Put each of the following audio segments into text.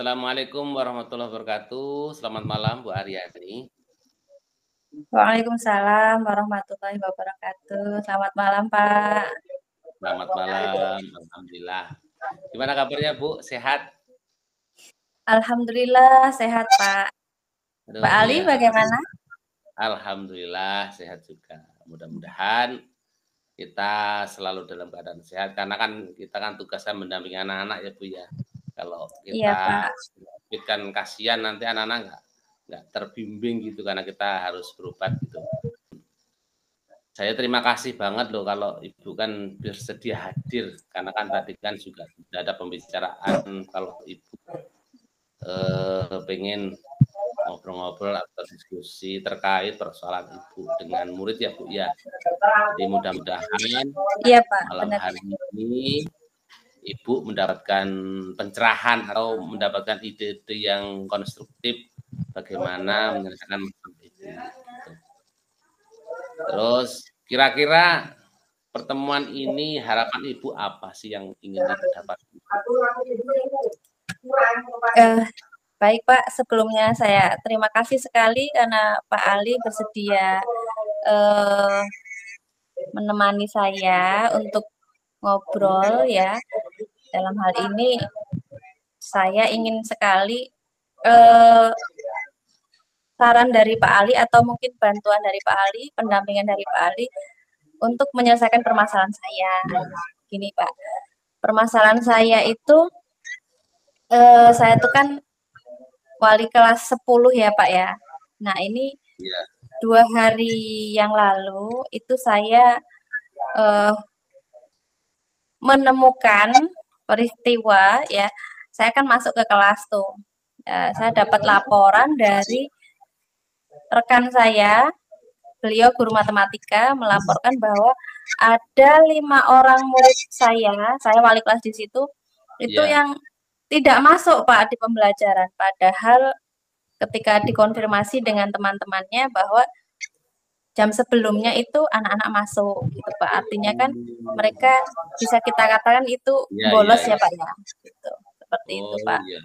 Assalamualaikum warahmatullahi wabarakatuh. Selamat malam Bu Aryani. Waalaikumsalam warahmatullahi wabarakatuh. Selamat malam, Pak. Selamat malam, alhamdulillah. Gimana kabarnya Bu? Sehat? Alhamdulillah sehat, Pak. Pak Aduh Ali iya, bagaimana? alhamdulillah sehat juga. Mudah-mudahan kita selalu dalam keadaan sehat karena kan kita kan tugasnya mendampingi anak-anak ya Bu ya. Kalau Iya, kita Pak. kan kasihan nanti anak-anak nggak terbimbing gitu karena kita harus berobat gitu. Saya terima kasih banget loh kalau Ibu kan bersedia hadir karena kan tadi kan juga sudah ada pembicaraan kalau Ibu pengen ngobrol-ngobrol atau diskusi terkait persoalan Ibu dengan murid ya Bu ya. Jadi mudah-mudahan Iya, Pak. malam Benar. hari ini Ibu mendapatkan pencerahan atau mendapatkan ide-ide yang konstruktif bagaimana menyelesaikan masalah Ibu. Terus kira-kira pertemuan ini harapan Ibu apa sih yang ingin Ibu dapat? Baik, Pak. Sebelumnya saya terima kasih sekali karena Pak Ali bersedia eh, menemani saya untuk ngobrol ya. Dalam hal ini saya ingin sekali eh, saran dari Pak Ali atau mungkin bantuan dari Pak Ali, pendampingan dari Pak Ali untuk menyelesaikan permasalahan saya. Gini Pak, permasalahan saya itu saya tuh kan wali kelas 10 ya Pak ya. Nah ini Ya, 2 hari yang lalu itu saya eh, menemukan peristiwa ya. Saya kan masuk ke kelas tuh. Ya, saya dapat laporan dari rekan saya, beliau guru matematika melaporkan bahwa ada 5 orang murid saya wali kelas di situ, itu ya. yang tidak masuk Pak di pembelajaran. Padahal ketika dikonfirmasi dengan teman-temannya bahwa jam sebelumnya itu anak-anak masuk gitu Pak. Artinya kan mereka bisa kita katakan itu Ya, ya, bolos ya ya. Pak ya. Gitu. Seperti itu Oh Pak. iya.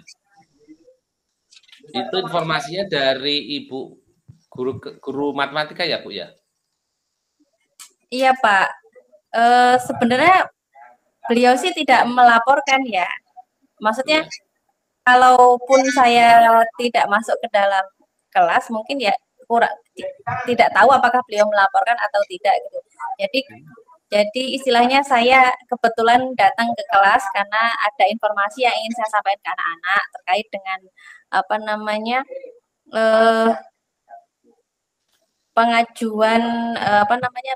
Itu informasinya dari Ibu guru matematika ya Bu ya? Iya Pak. Sebenarnya beliau sih tidak melaporkan ya. Maksudnya Iya. kalaupun saya tidak masuk ke dalam kelas, mungkin ya kurang tidak tahu apakah beliau melaporkan atau tidak gitu. Jadi jadi istilahnya saya kebetulan datang ke kelas karena ada informasi yang ingin saya sampaikan ke anak-anak terkait dengan apa namanya eh, pengajuan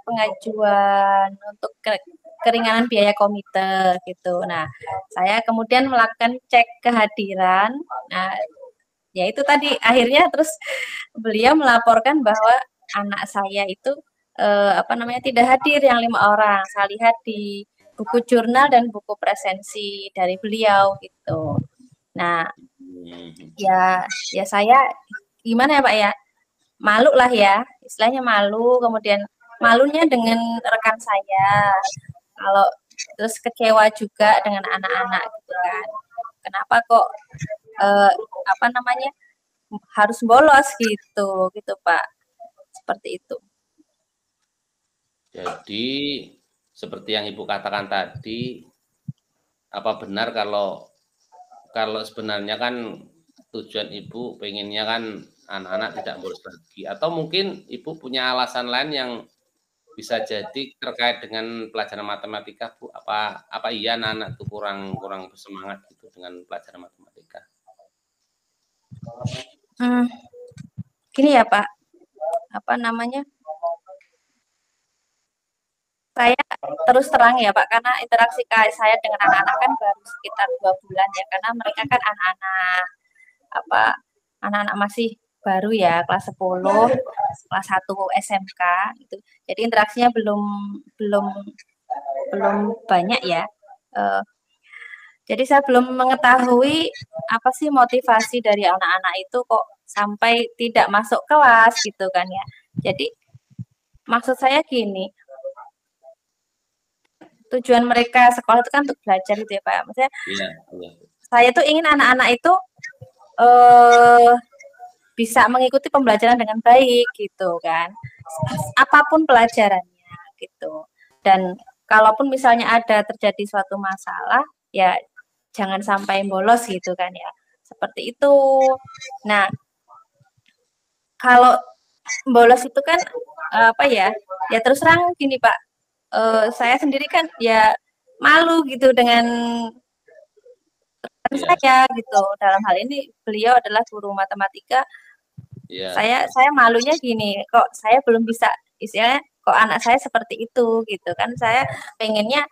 pengajuan untuk keringanan biaya komite gitu. Nah, saya kemudian melakukan cek kehadiran. Nah, ya itu tadi akhirnya terus beliau melaporkan bahwa anak saya itu tidak hadir yang 5 orang. Saya lihat di buku jurnal dan buku presensi dari beliau gitu. Nah, Hmm. ya saya gimana ya Pak ya? Malu lah ya, istilahnya malu, kemudian malunya dengan rekan saya, kalau terus kecewa juga dengan anak-anak gitu kan. Kenapa kok eh, harus bolos gitu, gitu Pak. Seperti itu. Jadi seperti yang Ibu katakan tadi, apa benar kalau kalau sebenarnya kan tujuan Ibu pengennya kan anak-anak tidak bolos lagi atau mungkin Ibu punya alasan lain yang bisa jadi terkait dengan pelajaran matematika Bu, apa iya anak-anak itu kurang kurang bersemangat gitu dengan pelajaran matematika? Hmm, gini ya Pak, apa namanya? Saya terus terang ya Pak, karena interaksi saya dengan anak-anak kan baru sekitar 2 bulan ya, karena mereka kan apa anak-anak masih baru ya, kelas 10, kelas 1 SMK gitu. Jadi interaksinya belum belum belum banyak ya. Uh, jadi saya belum mengetahui apa sih motivasi dari anak-anak itu kok sampai tidak masuk kelas gitu kan ya. Jadi maksud saya gini, tujuan mereka sekolah itu kan untuk belajar gitu ya Pak. Maksudnya Iya, iya. saya tuh ingin anak-anak itu eh, bisa mengikuti pembelajaran dengan baik gitu kan. Apapun pelajarannya gitu. Dan kalaupun misalnya ada terjadi suatu masalah, ya jangan sampai bolos gitu kan ya. Seperti itu. Nah, kalau bolos itu kan apa ya? Ya terus terang gini Pak, saya sendiri kan ya malu gitu dengan Ya, saya gitu. Dalam hal ini beliau adalah guru matematika. ya. Saya malunya gini, kok saya belum bisa istilahnya kok anak saya seperti itu gitu kan. Saya pengennya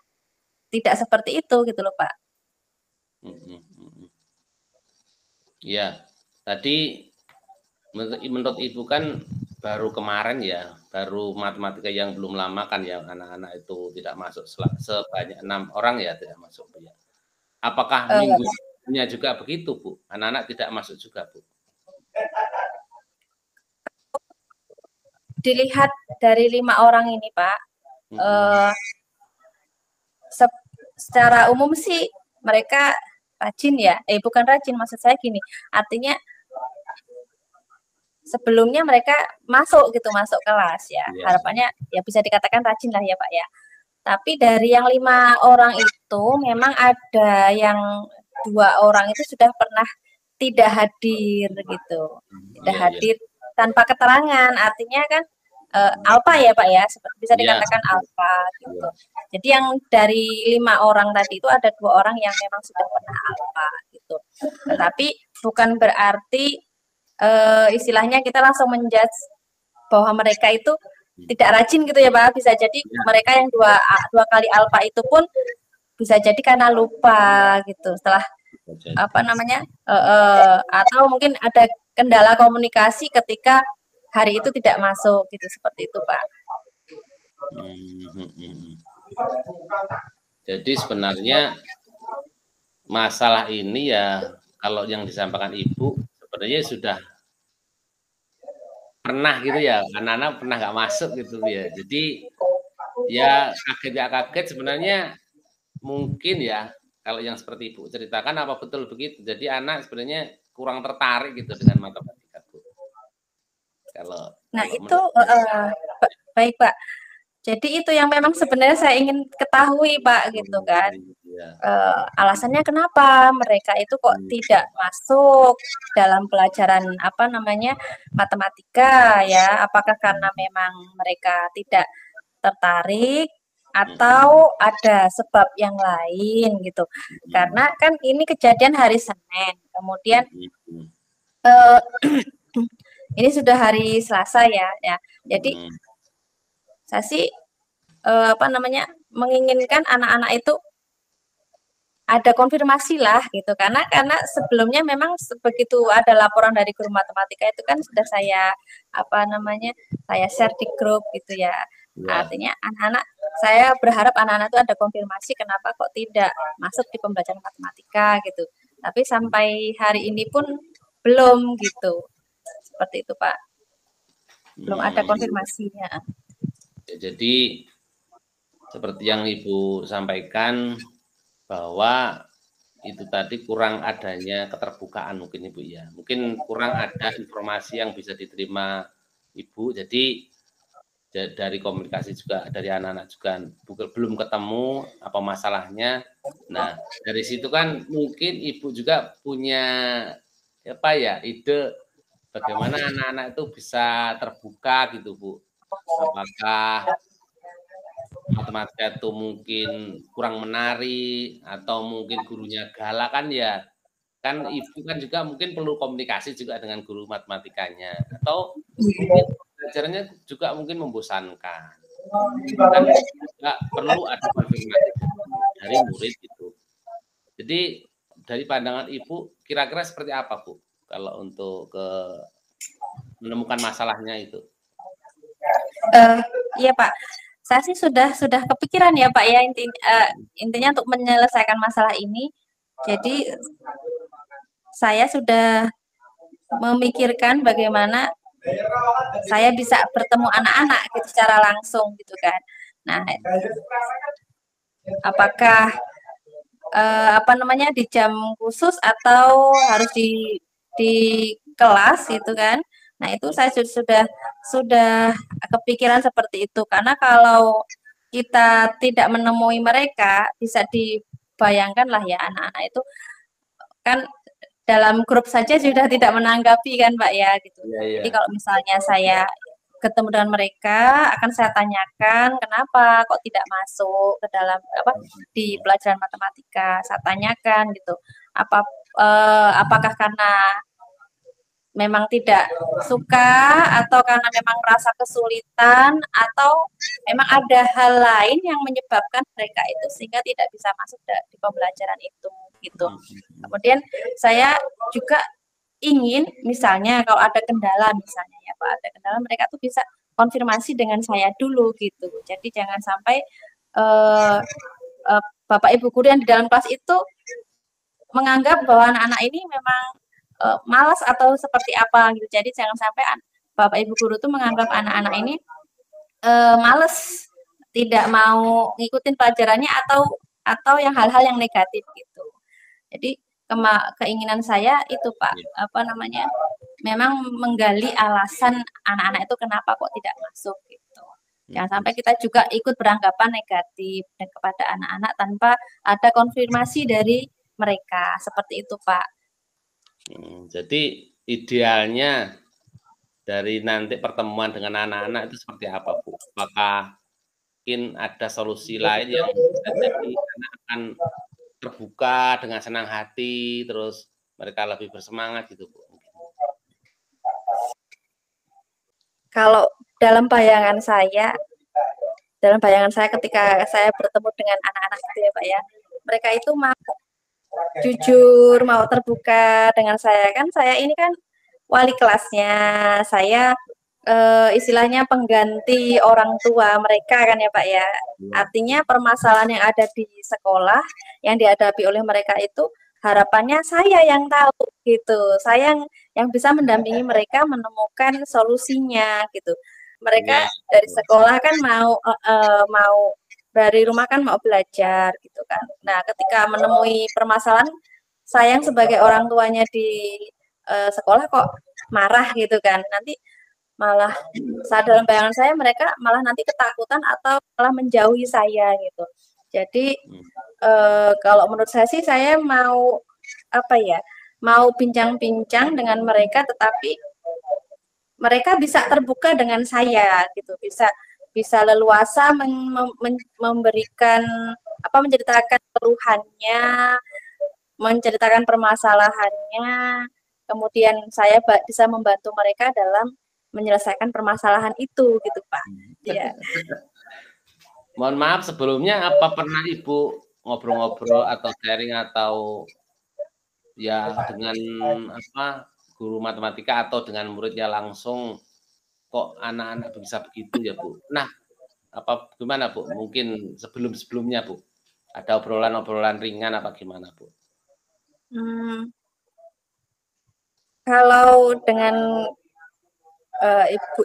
tidak seperti itu gitu loh, Pak. Ya, tadi menurut Ibu kan baru kemarin ya, baru matematika yang belum lama kan yang anak-anak itu tidak masuk sebanyak 6 orang ya tidak masuk ya. Apakah Eh, minggunya juga begitu Bu? Anak-anak tidak masuk juga Bu? Dilihat dari 5 orang ini, Pak, Mm-mm. eh, secara umum sih mereka rajin ya. Bukan rajin, maksud saya gini. Artinya sebelumnya mereka masuk gitu, masuk kelas ya. Iya, Harapannya ya bisa dikatakan rajin lah ya, Pak ya. Tapi dari yang 5 orang itu memang ada yang 2 orang itu sudah pernah tidak hadir gitu, tidak iya, iya. hadir tanpa keterangan. Artinya kan alfa ya Pak ya, seperti bisa Iya, dikatakan alfa gitu. iya. Jadi yang dari 5 orang tadi itu ada 2 orang yang memang sudah pernah alfa gitu. Tetapi bukan berarti istilahnya kita langsung menjudge bahwa mereka itu tidak rajin gitu ya Pak. Bisa jadi Iya, mereka yang dua kali alfa itu pun bisa jadi karena lupa gitu. Setelah bisa jadi. apa namanya atau mungkin ada kendala komunikasi ketika hari itu tidak masuk gitu seperti itu Pak. Hmm. Jadi sebenarnya masalah ini ya kalau yang disampaikan Ibu sebenarnya sudah pernah gitu ya, anak-anak pernah nggak masuk gitu ya. Jadi ya kaget ya kaget sebenarnya mungkin ya kalau yang seperti Ibu ceritakan apa betul begitu. Jadi anak sebenarnya kurang tertarik gitu dengan matematika Bu. Kalau Nah kalau itu menurut baik Pak. Jadi itu yang memang sebenarnya saya ingin ketahui Pak gitu kan. ya. Alasannya kenapa mereka itu kok tidak masuk dalam pelajaran apa namanya matematika ya? Apakah karena memang mereka tidak tertarik atau ada sebab yang lain gitu? Karena kan ini kejadian hari Senin, kemudian eh, ini sudah hari Selasa ya, ya. Jadi saya sih apa namanya menginginkan anak-anak itu ada konfirmasi lah gitu karena sebelumnya memang begitu ada laporan dari guru matematika itu kan sudah saya apa namanya saya share di grup gitu ya Ya. artinya anak-anak saya berharap anak-anak itu ada konfirmasi kenapa kok tidak masuk di pembelajaran matematika gitu tapi sampai hari ini pun belum gitu seperti itu Pak belum ada konfirmasinya. Ya, jadi seperti yang Ibu sampaikan bahwa itu tadi kurang adanya keterbukaan mungkin Ibu ya. Mungkin kurang ada informasi yang bisa diterima Ibu. Jadi dari komunikasi juga dari anak-anak juga belum ketemu apa masalahnya. Nah, dari situ kan mungkin Ibu juga punya apa ya ide bagaimana anak-anak itu bisa terbuka gitu Bu. Apakah matematika itu mungkin kurang menarik atau mungkin gurunya galak kan ya kan ibu kan juga mungkin perlu komunikasi juga dengan guru matematikanya atau mungkin pelajarannya juga mungkin membosankan kan juga perlu ada konfirmasi dari murid itu jadi dari pandangan ibu kira-kira seperti apa Bu kalau untuk menemukan masalahnya itu. Iya Pak saya sih sudah kepikiran ya Pak ya intinya untuk menyelesaikan masalah ini jadi saya sudah memikirkan bagaimana saya bisa bertemu anak-anak gitu secara langsung gitu kan. Nah, apakah apa namanya di jam khusus atau harus di di kelas gitu kan. Nah, itu saya sudah kepikiran seperti itu karena kalau kita tidak menemui mereka bisa dibayangkan lah ya anak-anak itu kan dalam grup saja sudah tidak menanggapi kan Pak ya gitu. Iya, Jadi iya. kalau misalnya saya ketemu dengan mereka akan saya tanyakan kenapa kok tidak masuk ke dalam apa di pelajaran matematika. Saya tanyakan gitu. Apa apakah karena memang tidak suka atau karena memang merasa kesulitan atau memang ada hal lain yang menyebabkan mereka itu sehingga tidak bisa masuk di pembelajaran itu gitu. Kemudian saya juga ingin misalnya kalau ada kendala misalnya ya Pak, ada kendala mereka tuh bisa konfirmasi dengan saya dulu gitu. Jadi jangan sampai uh, Bapak Ibu guru yang di dalam kelas itu menganggap bahwa anak-anak ini memang malas atau seperti apa gitu. Jadi jangan sampai Bapak Ibu guru tuh menganggap anak-anak ini males, tidak mau ngikutin pelajarannya atau yang hal-hal yang negatif gitu. Jadi keinginan saya itu Pak, apa namanya? Memang menggali alasan anak-anak itu kenapa kok tidak masuk gitu. Jangan sampai kita juga ikut beranggapan negatif kepada anak-anak tanpa ada konfirmasi dari mereka. Seperti itu Pak. Jadi idealnya dari nanti pertemuan dengan anak-anak itu seperti apa Bu? Apakah mungkin ada solusi lain yang bisa jadi anak akan terbuka dengan senang hati, terus mereka lebih bersemangat gitu Bu? Kalau dalam bayangan saya ketika saya bertemu dengan anak-anak itu ya Pak ya, mereka itu mau jujur, mau terbuka dengan saya. Kan saya ini kan wali kelasnya, saya istilahnya pengganti orang tua mereka kan ya Pak ya. Artinya permasalahan yang ada di sekolah yang dihadapi oleh mereka itu harapannya saya yang tahu gitu. Saya yang bisa mendampingi mereka menemukan solusinya gitu. Mereka dari sekolah kan mau dari rumah kan mau belajar gitu kan. Nah, ketika menemui permasalahan sayang sebagai orang tuanya di sekolah kok marah gitu kan. Nanti malah dalam bayangan saya mereka malah nanti ketakutan atau malah menjauhi saya gitu. Jadi kalau menurut saya sih saya mau apa ya? Mau bincang-bincang dengan mereka tetapi mereka bisa terbuka dengan saya gitu. Bisa leluasa memberikan apa menceritakan keluhannya, menceritakan permasalahannya, kemudian saya bisa membantu mereka dalam menyelesaikan permasalahan itu gitu Pak. Ya. Mohon maaf sebelumnya apa pernah Ibu ngobrol-ngobrol atau sharing atau ya dengan apa guru matematika atau dengan muridnya langsung kok anak-anak bisa begitu ya Bu? Nah, apa gimana Bu? Mungkin sebelum-sebelumnya Bu, ada obrolan-obrolan ringan apa gimana Bu? Kalau dengan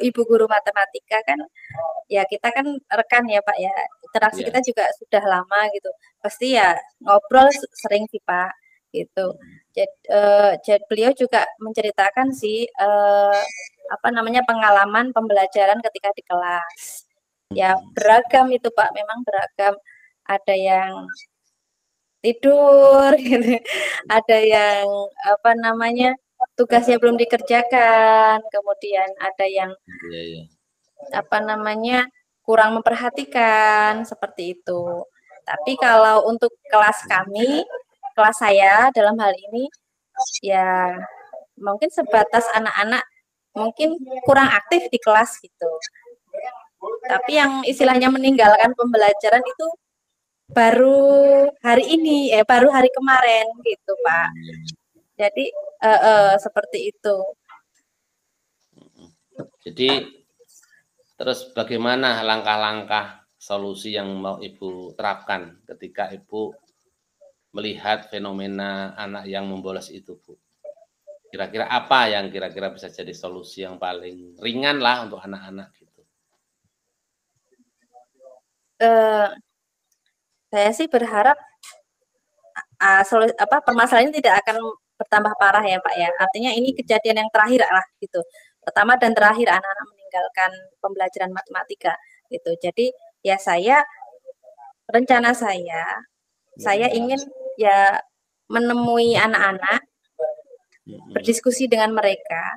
ibu guru matematika kan ya kita kan rekan ya Pak ya, interaksi kita juga sudah lama gitu, pasti ya ngobrol sering sih Pak gitu. Jadi beliau juga menceritakan sih apa namanya pengalaman pembelajaran ketika di kelas. Ya beragam itu Pak, memang beragam. Ada yang tidur gitu, ada yang apa namanya tugasnya belum dikerjakan, kemudian ada yang apa namanya kurang memperhatikan seperti itu. Tapi kalau untuk kelas kami, kelas saya dalam hal ini ya mungkin sebatas anak-anak mungkin kurang aktif di kelas gitu. Tapi yang istilahnya meninggalkan pembelajaran itu baru hari ini, baru hari kemarin gitu Pak. Jadi seperti itu. Jadi terus bagaimana langkah-langkah solusi yang mau Ibu terapkan ketika Ibu melihat fenomena anak yang membolos itu Bu? Kira-kira apa yang kira-kira bisa jadi solusi yang paling ringan lah untuk anak-anak gitu? Saya sih berharap permasalahan ini tidak akan bertambah parah ya Pak ya. Artinya ini kejadian yang terakhir lah gitu. Pertama dan terakhir anak-anak meninggalkan pembelajaran matematika gitu. Jadi ya rencana saya ingin ya menemui anak-anak, berdiskusi dengan mereka,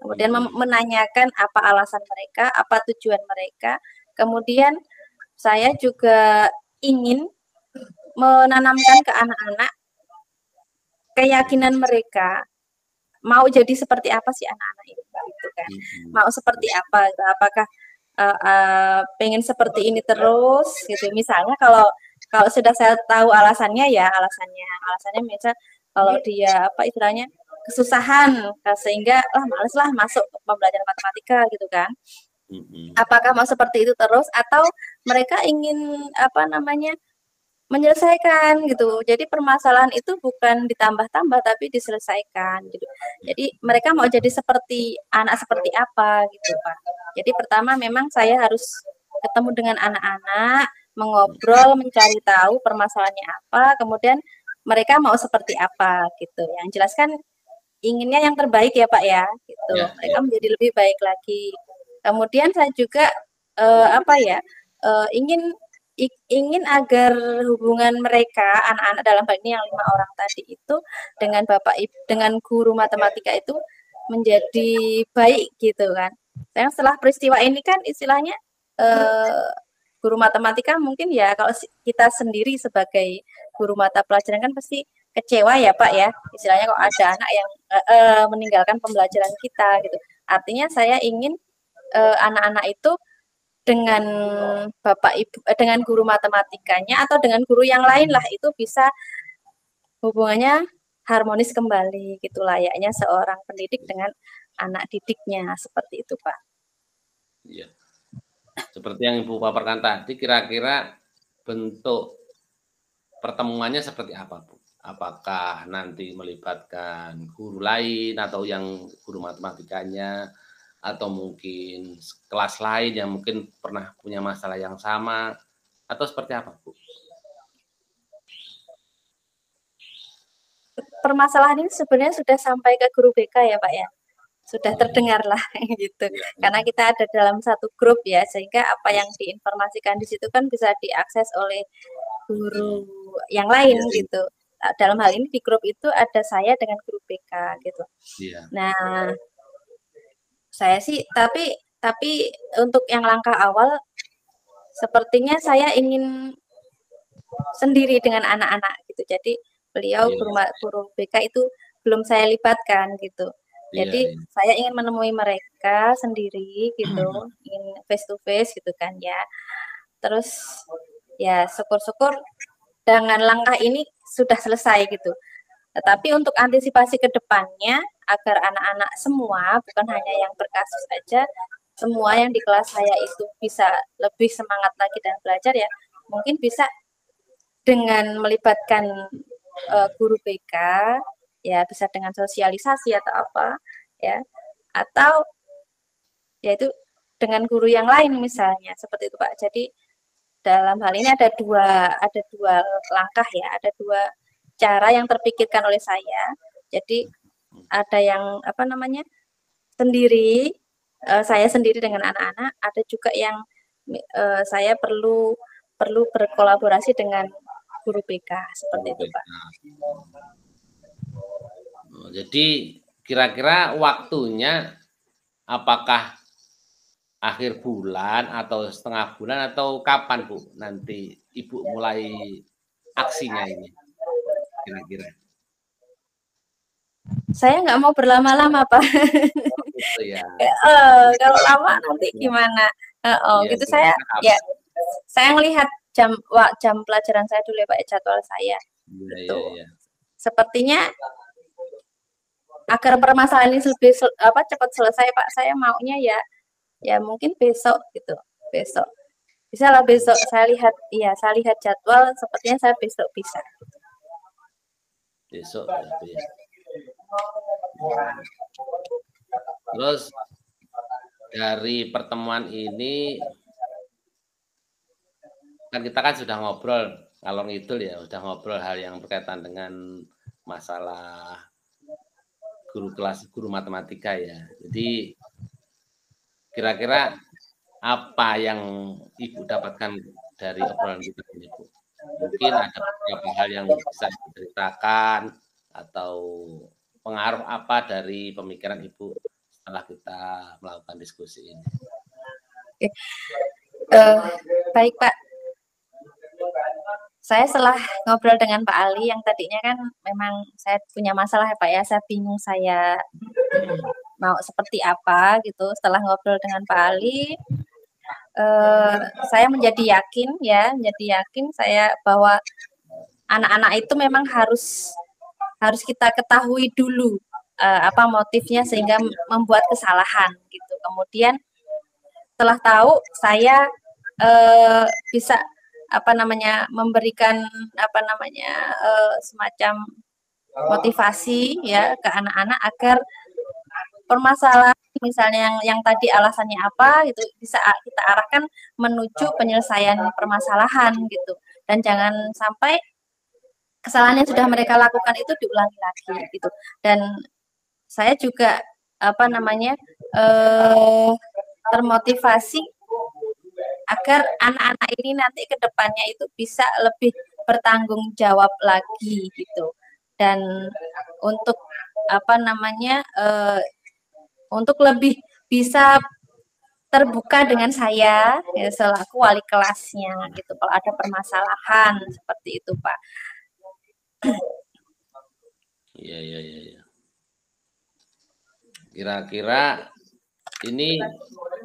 kemudian menanyakan apa alasan mereka, apa tujuan mereka. Kemudian saya juga ingin menanamkan ke anak-anak keyakinan mereka mau jadi seperti apa sih anak-anak ini gitu kan. Mau seperti apa? Apakah pengen seperti ini terus gitu. Misalnya kalau sudah saya tahu alasannya alasannya misal kalau dia apa istilahnya kesusahan sehingga males lah masuk pembelajaran matematika gitu kan. Apakah mau seperti itu terus atau mereka ingin apa namanya menyelesaikan gitu. Jadi permasalahan itu bukan ditambah-tambah tapi diselesaikan gitu. Jadi mereka mau jadi seperti anak seperti apa gitu Pak. Jadi pertama memang saya harus ketemu dengan anak-anak, mengobrol, mencari tahu permasalahannya apa, kemudian mereka mau seperti apa gitu. Yang jelas kan inginnya yang terbaik ya Pak ya gitu. Mereka menjadi lebih baik lagi. Kemudian saya juga ingin agar hubungan mereka anak-anak dalam hal ini yang 5 orang tadi itu dengan dengan guru matematika itu menjadi baik gitu kan. Setelah peristiwa ini kan istilahnya guru matematika mungkin ya kalau kita sendiri sebagai guru mata pelajaran kan pasti kecewa ya Pak ya. Istilahnya kalau ada anak yang meninggalkan pembelajaran kita gitu. Artinya saya ingin anak-anak itu dengan dengan guru matematikanya atau dengan guru yang lain lah itu bisa hubungannya harmonis kembali gitu layaknya seorang pendidik dengan anak didiknya seperti itu Pak. Iya. Seperti yang Ibu paparkan tadi, kira-kira bentuk pertemuannya seperti apa, Bu? Apakah nanti melibatkan guru lain atau yang guru matematikanya atau mungkin kelas lain yang mungkin pernah punya masalah yang sama atau seperti apa, Bu? Permasalahan ini sebenarnya sudah sampai ke guru BK ya Pak ya. Sudah terdengar lah gitu. Karena kita ada dalam satu grup ya, sehingga apa yang diinformasikan di situ kan bisa diakses oleh guru yang lain gitu. Dalam hal ini di grup itu ada saya dengan guru BK gitu. Nah, saya sih tapi untuk yang langkah awal sepertinya saya ingin sendiri dengan anak-anak gitu. Jadi beliau guru BK itu belum saya libatkan gitu. Jadi saya ingin menemui mereka sendiri gitu, ingin face to face gitu kan ya. Terus ya syukur-syukur dengan langkah ini sudah selesai gitu. Tetapi untuk antisipasi ke depannya agar anak-anak semua bukan hanya yang berkasus aja, semua yang di kelas saya itu bisa lebih semangat lagi dan belajar ya, mungkin bisa dengan melibatkan guru BK ya bisa dengan sosialisasi atau apa ya atau yaitu dengan guru yang lain misalnya seperti itu Pak. Jadi dalam hal ini ada dua langkah ya, ada dua cara yang terpikirkan oleh saya. Jadi ada yang apa namanya sendiri saya sendiri dengan anak-anak, ada juga yang saya perlu berkolaborasi dengan guru BK seperti itu Pak. Jadi kira-kira waktunya apakah akhir bulan atau setengah bulan atau kapan Bu nanti Ibu mulai aksinya ini kira-kira? Saya nggak mau berlama-lama Pak. Gitu ya. Kalau lama nanti gimana? Gitu saya ya saya melihat jam pelajaran saya dulu ya Pak, jadwal saya. Gitu. Sepertinya agar permasalahan ini lebih cepat selesai Pak, saya maunya ya mungkin besok gitu. Besok. Bisa lah besok saya lihat jadwal sepertinya saya besok bisa. Besok ya. Terus dari pertemuan ini kan kita kan sudah ngobrol ngalor ngidul ya, sudah ngobrol hal yang berkaitan dengan masalah guru matematika ya. Jadi kira-kira apa yang Ibu dapatkan dari obrolan kita ini, Bu? Mungkin ada beberapa hal yang bisa diceritakan atau pengaruh apa dari pemikiran Ibu setelah kita melakukan diskusi ini? Baik Pak, saya setelah ngobrol dengan Pak Ali yang tadinya kan memang saya punya masalah ya Pak ya, saya bingung saya mau seperti apa gitu. Setelah ngobrol dengan Pak Ali, saya menjadi yakin saya bahwa anak-anak itu memang harus kita ketahui dulu apa motifnya sehingga membuat kesalahan gitu. Kemudian setelah tahu saya bisa memberikan semacam motivasi ya ke anak-anak agar permasalahan misalnya yang tadi alasannya apa gitu bisa kita arahkan menuju penyelesaian permasalahan gitu, dan jangan sampai kesalahan yang sudah mereka lakukan itu diulangi lagi gitu. Dan saya juga termotivasi agar anak-anak ini nanti ke depannya itu bisa lebih bertanggung jawab lagi gitu. Dan untuk untuk lebih bisa terbuka dengan saya ya, selaku wali kelasnya gitu kalau ada permasalahan seperti itu Pak. Iya. Kira-kira ini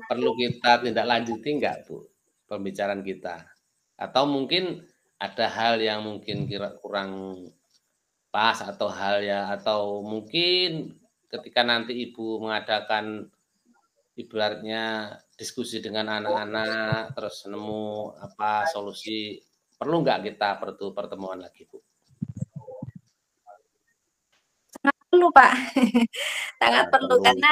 perlu kita tindak lanjuti nggak, Bu, pembicaraan kita? Atau mungkin ada hal yang mungkin kurang pas atau mungkin ketika nanti Ibu mengadakan ibaratnya diskusi dengan anak-anak terus nemu apa solusi, perlu nggak kita pertemuan lagi, Bu? Sangat perlu Pak, sangat perlu karena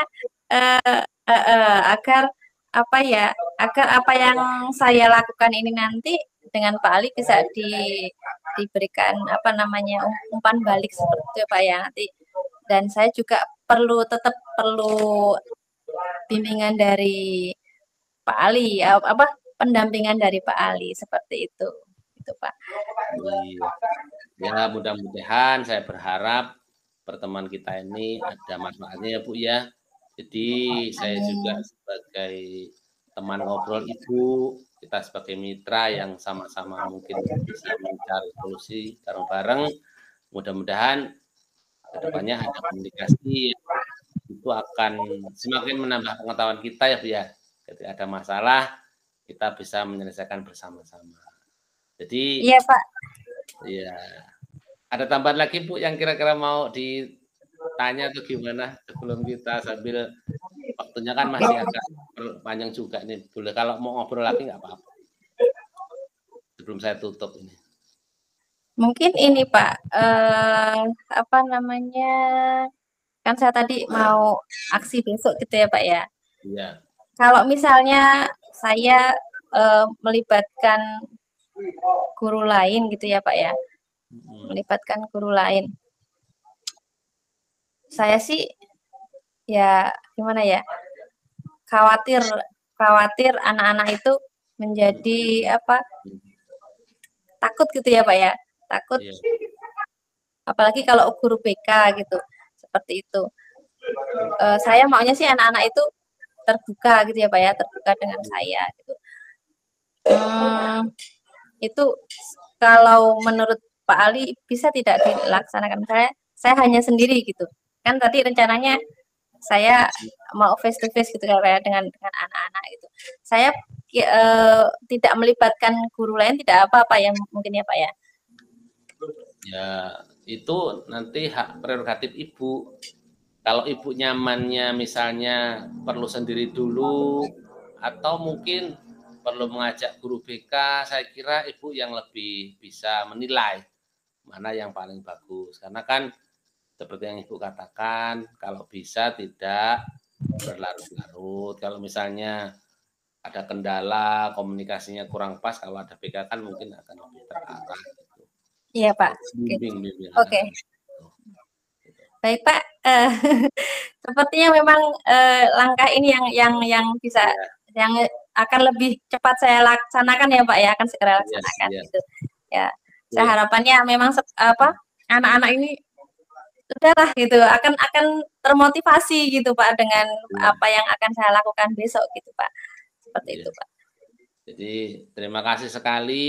agar apa yang saya lakukan ini nanti dengan Pak Ali bisa diberikan umpan balik seperti itu Pak ya nanti. Dan saya juga tetap perlu bimbingan dari Pak Ali, pendampingan dari Pak Ali seperti itu Pak. Iya. Ya mudah-mudahan saya berharap pertemuan kita ini ada manfaatnya ya Bu ya. Jadi saya juga sebagai teman ngobrol Ibu, kita sebagai mitra yang sama-sama mungkin bisa mencari solusi bareng-bareng. Mudah-mudahan kedepannya ada komunikasi itu akan semakin menambah pengetahuan kita ya Bu ya. Ketika ada masalah kita bisa menyelesaikan bersama-sama. Jadi iya Pak. Iya. Ada tambahan lagi Bu yang kira-kira mau ditanya atau gimana sebelum kita sambil waktunya kan masih agak panjang juga nih. Boleh kalau mau ngobrol lagi nggak apa-apa. Sebelum saya tutup ini. Mungkin ini Pak, kan saya tadi mau aksi besok gitu ya Pak ya. Iya. Kalau misalnya saya melibatkan guru lain gitu ya Pak ya, melibatkan guru lain. Saya sih ya gimana ya, khawatir anak-anak itu menjadi takut gitu ya Pak ya, takut. Iya. Apalagi kalau guru BK gitu, seperti itu. Saya maunya sih anak-anak itu terbuka gitu ya Pak ya, terbuka dengan saya gitu. Itu kalau menurut Pak Ali bisa tidak dilaksanakan? Saya hanya sendiri gitu. Kan tadi rencananya saya mau face to face gitu ya dengan anak-anak itu. Saya tidak melibatkan guru lain tidak apa-apa ya mungkin ya Pak ya. Ya, itu nanti hak prerogatif Ibu. Kalau Ibu nyamannya misalnya perlu sendiri dulu atau mungkin perlu mengajak guru BK, saya kira Ibu yang lebih bisa menilai mana yang paling bagus. Karena kan seperti yang Ibu katakan, kalau bisa tidak berlarut-larut. Kalau misalnya ada kendala, komunikasinya kurang pas, kalau ada BK kan mungkin akan lebih terarah. Iya Pak. Bimbing. Oke. Baik Pak, sepertinya memang, langkah ini yang bisa Iya, yang akan lebih cepat saya laksanakan ya Pak ya, akan segera iya, laksanakan iya. gitu. Ya, saya Iya, harapannya memang anak-anak ini sudahlah gitu, akan termotivasi gitu Pak dengan iya, apa yang akan saya lakukan besok gitu Pak, seperti iya. itu Pak. Jadi terima kasih sekali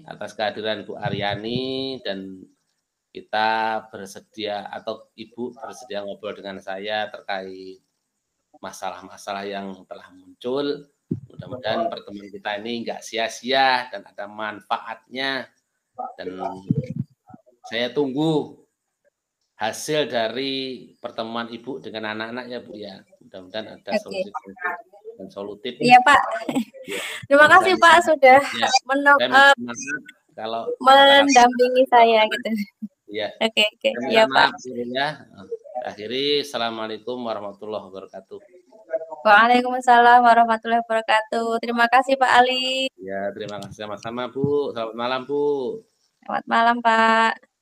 atas kehadiran Bu Aryani dan kita bersedia atau Ibu bersedia ngobrol dengan saya terkait masalah-masalah yang telah muncul. Mudah-mudahan pertemuan kita ini nggak sia-sia dan ada manfaatnya dan saya tunggu hasil dari pertemuan Ibu dengan anak-anak ya Bu ya. Mudah-mudahan ada Oke. solusi konkret dan solutif. Iya Pak, Ya. terima Dan kasih Pak sudah ya, menem saya minta maaf kalau kata-kata mendampingi saya gitu. ya. Oke oke, Saya minta iya Pak. maaf sebelumnya. Akhiri, assalamualaikum warahmatullahi wabarakatuh. Waalaikumsalam warahmatullahi wabarakatuh. Terima kasih Pak Ali. Ya, terima kasih sama-sama Bu. Selamat malam Bu. Selamat malam Pak.